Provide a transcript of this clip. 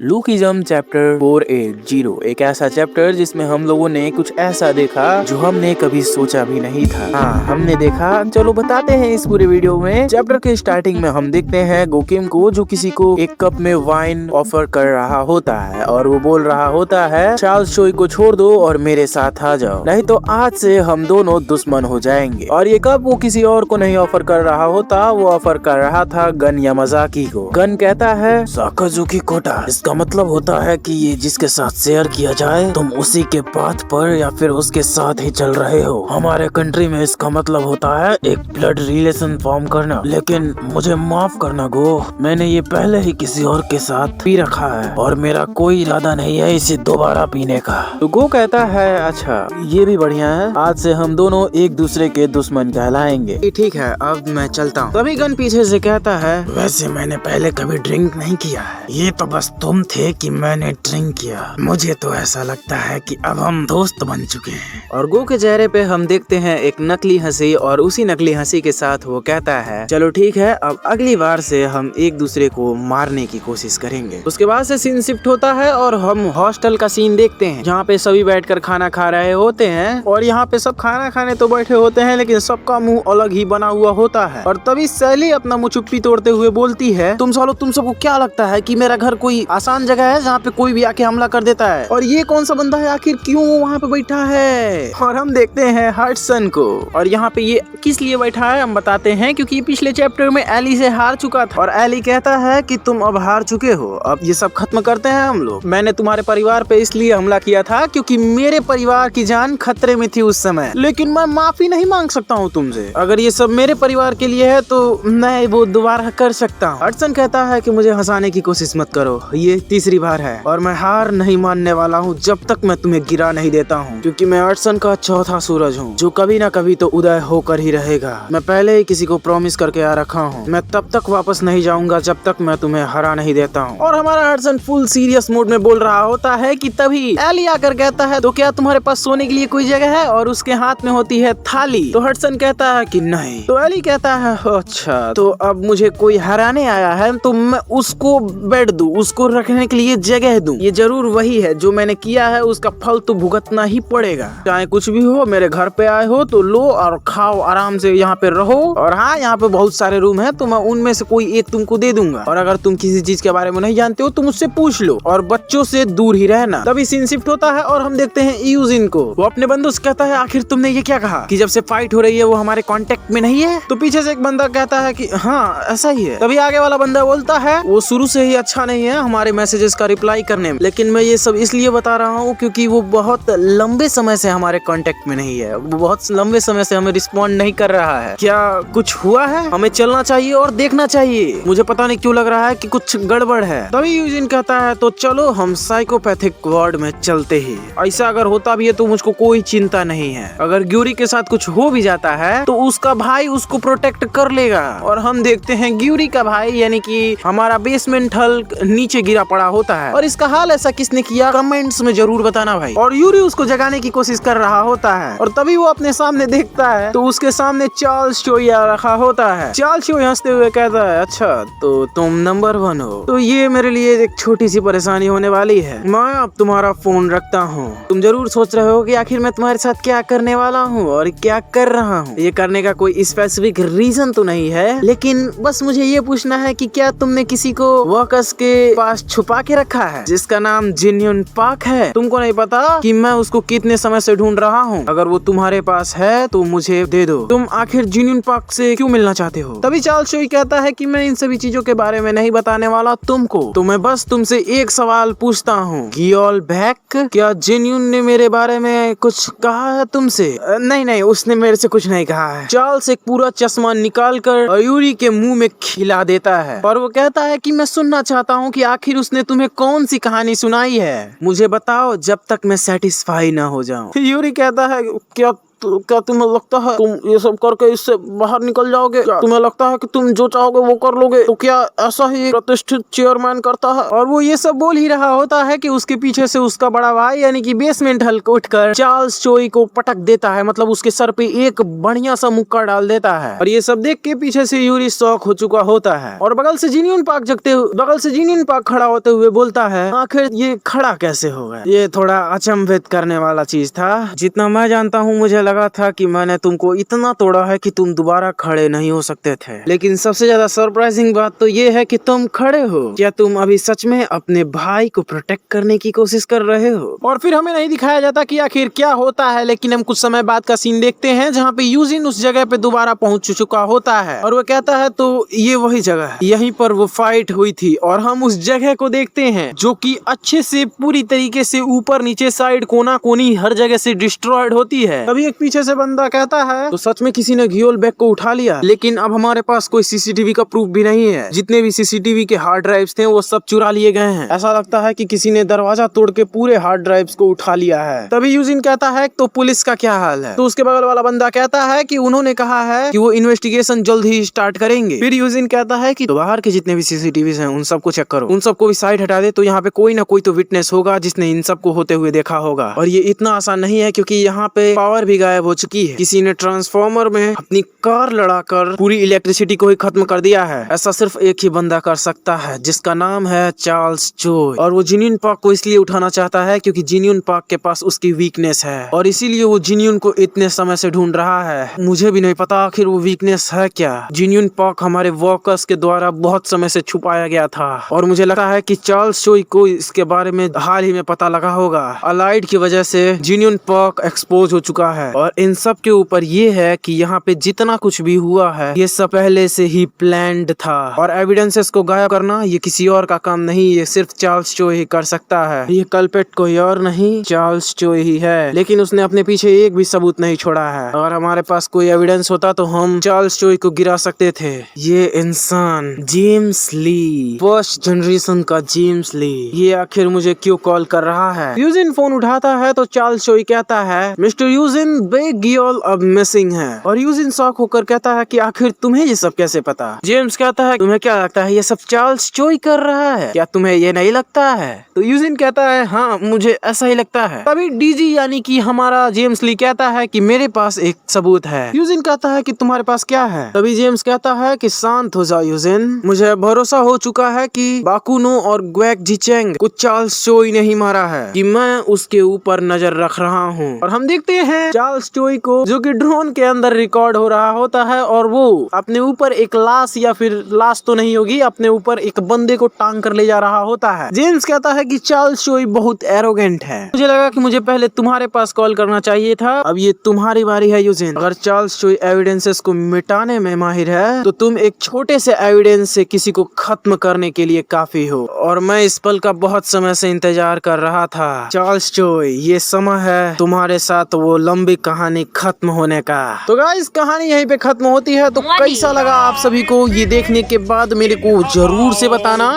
लूकिज्म chapter 480 एक ऐसा chapter जिसमें हम लोगों ने कुछ ऐसा देखा जो हमने कभी सोचा भी नहीं था। हाँ, हमने देखा। चलो बताते हैं इस पूरे वीडियो में। चैप्टर के स्टार्टिंग में हम देखते हैं गोकिम को, जो किसी को एक कप में वाइन ऑफर कर रहा होता है और वो बोल रहा होता है, चार्ल्स चोई को छोड़ दो और मेरे साथ आ जाओ, नहीं तो आज से हम दोनों दुश्मन हो जाएंगे। और ये कप वो किसी और को नहीं ऑफर कर रहा होता, वो ऑफर कर रहा था गन यामाजाकी को। गन कहता है, साकाजुकी कोटा, इसका मतलब होता है कि ये जिसके साथ शेयर किया जाए तुम उसी के पाथ पर या फिर उसके साथ ही चल रहे हो। हमारे कंट्री में इसका मतलब होता है एक ब्लड रिलेशन फॉर्म करना। लेकिन मुझे माफ करना गो, मैंने ये पहले ही किसी और के साथ पी रखा है और मेरा कोई इरादा नहीं है इसे दोबारा पीने का। तो गो कहता है, अच्छा ये भी बढ़िया है, आज से हम दोनों एक दूसरे के दुश्मन कहलाएंगे। ठीक है, अब मैं चलता हूँ। तभी गन पीछे से कहता है, वैसे मैंने पहले कभी ड्रिंक नहीं किया है, ये तो बस तुम थे कि मैंने ड्रिंक किया। मुझे तो ऐसा लगता है कि अब हम दोस्त बन चुके हैं। और गो के चेहरे पे हम देखते हैं एक नकली हंसी, और उसी नकली हंसी के साथ वो कहता है, चलो ठीक है, अब अगली बार से हम एक दूसरे को मारने की कोशिश करेंगे। उसके बाद से सीन शिफ्ट होता है और हम हॉस्टल का सीन देखते हैं, जहाँ पे सभी बैठकर खाना खा रहे होते हैं। और यहाँ पे सब खाना खाने तो बैठे होते हैं, लेकिन सबका मुंह अलग ही बना हुआ होता है। और तभी सैली अपना मुँह चुप्पी तोड़ते हुए बोलती है, तुम सबको क्या लगता है कि मेरा घर कोई आसान जगह है जहाँ पे कोई भी आके हमला कर देता है? और ये कौन सा बंदा है, आखिर क्यों वहाँ पे बैठा है? और हम देखते हैं हडसन को, और यहाँ पे ये किस लिए बैठा है हम बताते हैं, क्योंकि पिछले चैप्टर में एली से हार चुका था। और एली कहता है कि तुम अब हार चुके हो, अब ये सब खत्म करते हैं हम लोग। मैंने तुम्हारे परिवार पे इसलिए हमला किया था क्योंकि मेरे परिवार की जान खतरे में थी उस समय, लेकिन मैं माफी नहीं मांग सकता हूँ तुमसे। अगर ये सब मेरे परिवार के लिए है तो मैं वो दोबारा कर सकता हूँ। हडसन कहता है कि मुझे हंसाने की कोशिश मत करो, ये तीसरी बार है और मैं हार नहीं मानने वाला हूँ जब तक मैं तुम्हें गिरा नहीं देता हूँ, क्योंकि मैं हडसन का चौथा सूरज हूँ जो कभी ना कभी तो उदय होकर ही रहेगा। मैं पहले ही किसी को प्रॉमिस करके आ रखा हूँ, मैं तब तक वापस नहीं जाऊंगा जब तक मैं तुम्हें हरा नहीं देता हूँ। और हमारा हडसन फुल सीरियस मूड में बोल रहा होता है कि तभी एली आकर कहता है, तो क्या तुम्हारे पास सोने के लिए कोई जगह है? और उसके हाथ में होती है थाली। तो हडसन कहता है कि नहीं। तो एली कहता है, अच्छा तो अब मुझे कोई हराने आया है तो मैं उसको बेड दूं, उसको रखने के लिए जगह दूं। ये जरूर वही है, जो मैंने किया है उसका फल तो भुगतना ही पड़ेगा। चाहे कुछ भी हो, मेरे घर पे आए हो तो लो और खाओ, आराम से यहाँ पे रहो। और हाँ, यहाँ पे बहुत सारे रूम है तो मैं उनमें से कोई एक तुमको दे दूंगा। और अगर तुम किसी चीज के बारे में नहीं जानते हो तो मुझसे पूछ लो, और बच्चों से दूर ही रहना। तभी सीन शिफ्ट होता है और हम देखते हैं यूजिन को। वो अपने बंदों से कहता है, आखिर तुमने ये क्या कहा कि जब से फाइट हो रही है वो हमारे कांटेक्ट में नहीं है? तो पीछे से एक बंदा कहता है कि हाँ ऐसा ही है। तभी आगे वाला बंदा बोलता है, वो शुरू से ही अच्छा नहीं है हमारे मैसेजेस का रिप्लाई करने में, लेकिन मैं ये सब इसलिए बता रहा हूँ क्योंकि वो बहुत लंबे समय से हमारे कांटेक्ट में नहीं है, वो बहुत लंबे समय से हमें रिस्पॉन्ड नहीं कर रहा है। क्या कुछ हुआ है? हमें चलना चाहिए और देखना चाहिए, मुझे पता नहीं क्यों लग रहा है कि कुछ गड़बड़ है। तभी यूजिन कहता है, तो चलो हम साइकोपैथिक वार्ड में चलते ही। ऐसा अगर होता भी है तो मुझको कोई चिंता नहीं है, अगर ग्यूरी के साथ कुछ हो भी जाता है तो उसका भाई उसको प्रोटेक्ट कर लेगा। और हम देखते हैं ग्यूरी का भाई यानी कि हमारा बेसमेंट हल्क नीचे गिरा पड़ा होता है। और इसका हाल ऐसा किसने किया कमेंट्स में जरूर बताना भाई। और यूरी उसको जगाने की कोशिश कर रहा होता है, और तभी वो अपने सामने देखता है तो उसके सामने चार्ल्स चोई आ रखा होता है। चार्ल्स चोई हंसते हुए कहता है, अच्छा तो तुम नंबर 1 हो, तो ये मेरे लिए एक छोटी सी परेशानी होने वाली है। मैं अब तुम्हारा फोन रखता हूँ। तुम जरूर सोच रहे हो कि आखिर मैं तुम्हारे साथ क्या करने वाला हूँ और क्या कर रहा हूँ। ये करने का कोई स्पेसिफिक रीजन तो नहीं है, लेकिन बस मुझे ये पूछना है कि क्या तुमने किसी को वर्कर्स के पास छुपा के रखा है जिसका नाम जिन्यून पार्क है? तुमको नहीं पता कि मैं उसको कितने समय से ढूंढ रहा हूँ? अगर वो तुम्हारे पास है तो मुझे दे दो। तुम आखिर जिन्यून पार्क से क्यों मिलना चाहते हो? तभी चार्ल्स चोई कहता है कि मैं इन सभी चीजों के बारे में नहीं बताने वाला तुमको, तो मैं बस तुमसे एक सवाल पूछता हूँ, गियोल बैक, क्या जिन्यून ने मेरे बारे में कुछ कहा है तुमसे? नहीं, उसने मेरे से कुछ नहीं कहा है। चार्ल्स एक पूरा चश्मा निकाल कर यूरी के मुंह में खिला देता है और वो कहता है कि मैं सुनना चाहता हूँ कि आखिर उसने तुम्हें कौन सी कहानी सुनाई है, मुझे बताओ जब तक मैं सेटिस्फाई ना हो जाऊं। यूरी कहता है, क्या तो क्या तुम्हें लगता है तुम ये सब करके इससे बाहर निकल जाओगे? क्या तुम्हें लगता है कि तुम जो चाहोगे वो कर लोगे? तो क्या ऐसा ही प्रतिष्ठित चेयरमैन करता है? और वो ये सब बोल ही रहा होता है कि उसके पीछे से उसका बड़ा भाई यानी कि बेसमेंट हल्क उठकर चार्ल्स चोई को पटक देता है, मतलब उसके सर पे एक बढ़िया सा मुक्का डाल देता है। और ये सब देख के पीछे से यूरी शॉक हो चुका होता है और बगल से जिनियन पार्क खड़ा होते हुए बोलता है, आखिर ये खड़ा कैसे हो गया? ये थोड़ा अचंभित करने वाला चीज था। जितना मैं जानता हूँ मुझे लगा था कि मैंने तुमको इतना तोड़ा है कि तुम दोबारा खड़े नहीं हो सकते थे, लेकिन सबसे ज्यादा सरप्राइजिंग बात तो ये है कि तुम खड़े हो। क्या तुम अभी सच में अपने भाई को प्रोटेक्ट करने की कोशिश कर रहे हो? और फिर हमें नहीं दिखाया जाता कि आखिर क्या होता है, लेकिन हम कुछ समय बाद का सीन देखते हैं जहाँ पे यूजिन उस जगह पे दोबारा पहुंच चुका होता है और वो कहता है तो ये वही जगह है, यहीं पर वो फाइट हुई थी। और हम उस जगह को देखते हैं जो कि अच्छे से पूरी तरीके से ऊपर नीचे साइड कोना कोनी हर जगह से डिस्ट्रॉयड होती है। तभी एक पीछे से बंदा कहता है तो सच में किसी ने घियोल बैग को उठा लिया, लेकिन अब हमारे पास कोई सीसीटीवी का प्रूफ भी नहीं है। जितने भी सीसीटीवी के हार्ड ड्राइव्स थे वो सब चुरा लिए गए हैं। ऐसा लगता है कि किसी ने दरवाजा तोड़ के पूरे हार्ड ड्राइव्स को उठा लिया है। तभी यूजिन कहता है तो पुलिस का क्या हाल है? तो उसके बगल वाला बंदा कहता है कि उन्होंने कहा है कि वो इन्वेस्टिगेशन जल्द ही स्टार्ट करेंगे। फिर यूजिन कहता है कि तो बाहर के जितने भी सीसीटीवी हैं उन सबको चेक करो, उन सबको भी साइड हटा दे, तो यहाँ पे कोई ना कोई तो विटनेस होगा जिसने इन सबको होते हुए देखा होगा। और ये इतना आसान नहीं है क्योंकि यहाँ पे पावर भी गायब हो चुकी है। किसी ने ट्रांसफॉर्मर में अपनी कार लड़ाकर पूरी इलेक्ट्रिसिटी को ही खत्म कर दिया है। ऐसा सिर्फ एक ही बंदा कर सकता है जिसका नाम है चार्ल्स चोई। और वो जिनियन पार्क को इसलिए उठाना चाहता है क्योंकि जिनियन पार्क के पास उसकी वीकनेस है और इसीलिए वो जिनियन को इतने समय से ढूंढ रहा है। मुझे भी नहीं पता आखिर वो वीकनेस है क्या। जिनियन पार्क हमारे वर्कर्स के द्वारा बहुत समय से छुपाया गया था और मुझे लगता है कि चार्ल्स चोई को इसके बारे में हाल ही में पता लगा होगा। अलाइड की वजह से जिनियन पार्क एक्सपोज हो चुका है और इन सब के ऊपर ये है कि यहाँ पे जितना कुछ भी हुआ है ये सब पहले से ही प्लान्ड था और एविडेंसेस को गायब करना ये किसी और का काम नहीं, ये सिर्फ चार्ल्स चोई ही कर सकता है। ये कल्पेट कोई और नहीं, चार्ल्स चोई ही है, लेकिन उसने अपने पीछे एक भी सबूत नहीं छोड़ा है। अगर हमारे पास कोई एविडेंस होता तो हम चार्ल्स चोई को गिरा सकते थे। ये इंसान जेम्स ली, फर्स्ट जनरेशन का जेम्स ली, ये आखिर मुझे क्यों कॉल कर रहा है? यूजिन फोन उठाता है तो चार्ल्स चोई कहता है मिस्टर यूजिन, बिग गियोल अब मिसिंग है। और यूजिन शॉक होकर कहता है कि आखिर तुम्हें ये सब कैसे पता? जेम्स कहता है तुम्हें क्या लगता है ये सब चार्ल्स चोई कर रहा है? क्या तुम्हें ये नहीं लगता है? तो यूजिन कहता है हाँ मुझे ऐसा ही लगता है। तभी डीजी यानी कि हमारा जेम्स ली कहता है कि मेरे पास एक सबूत है। यूजिन कहता है कि तुम्हारे पास क्या है? तभी जेम्स कहता है कि शांत हो जाओ यूजिन, मुझे भरोसा हो चुका है कि बाकुनो और ग्वेक जिचेंग को चार्ल्स चोई ने ही मारा है, कि मैं उसके ऊपर नजर रख रहा हूँ। और हम देखते हैं चार्ल्स चोई को जो कि ड्रोन के अंदर रिकॉर्ड हो रहा होता है और वो अपने ऊपर एक लाश, या फिर लाश तो नहीं होगी, अपने ऊपर एक बंदे को टांग कर ले जा रहा होता है। जेम्स कहता है कि चार्ल्स चोई बहुत एरोगेंट है, मुझे लगा कि मुझे पहले तुम्हारे पास कॉल करना चाहिए था, अब ये तुम्हारी बारी है यूजिन। अगर चार्ल्स चोई एविडेंसेस को मिटाने में माहिर है तो तुम एक छोटे से एविडेंस से किसी को खत्म करने के लिए काफी हो, और मैं इस पल का बहुत समय से इंतजार कर रहा था। चार्ल्स चोई, ये समय है तुम्हारे साथ वो लंबी कहानी खत्म होने का। तो गाइस कहानी यहीं पे खत्म होती है। तो कैसा लगा आप सभी को ये देखने के बाद मेरे को जरूर से बताना।